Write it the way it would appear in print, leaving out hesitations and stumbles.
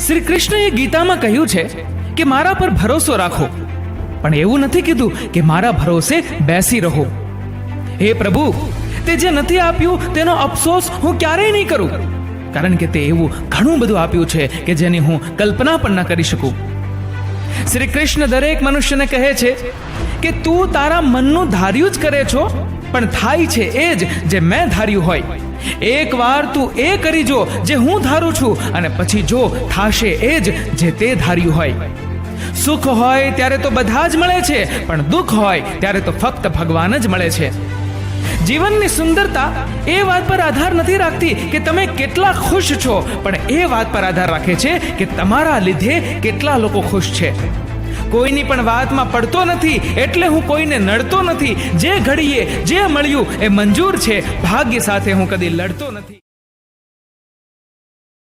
શ્રી કૃષ્ણએ ગીતામાં કહ્યું છે કે મારા પર ભરોસો રાખો, પણ એવું નથી કીધું કે મારા ભરોસે બેસી રહો. હે પ્રભુ, તે જે નથી આપ્યું તેનો અફસોસ હું ક્યારેય નહીં કરું, કારણ કે તે એવું ઘણું બધું આપ્યું છે કે જેની હું કલ્પના પણ ન કરી શકું. શ્રી કૃષ્ણ દરેક મનુષ્યને કહે છે કે તું તારા મનનું ધાર્યું જ કરે છો, પણ થાય છે એ જ જે મેં ધાર્યું હોય. એકવાર તું એ કરી જો જે હું ધારું છું, અને પછી જો થાશે એ જ જે તે ધાર્યું હોય. સુખ હોય ત્યારે તો બધા જ મળે છે, પણ દુઃખ હોય ત્યારે તો ફક્ત ભગવાન જ મળે છે. જીવનની સુંદરતા એ વાત પર આધાર નથી રાખતી કે તમે કેટલા ખુશ છો, પણ એ વાત પર આધાર રાખે છે કે તમારા લીધે કેટલા લોકો ખુશ છે. કોઈની પણ વાતમાં પડતો નથી, એટલે હું કોઈને નડતો નથી. જે ઘડીએ જે મળ્યું એ મંજૂર છે, ભાગ્ય સાથે હું કદી લડતો નથી.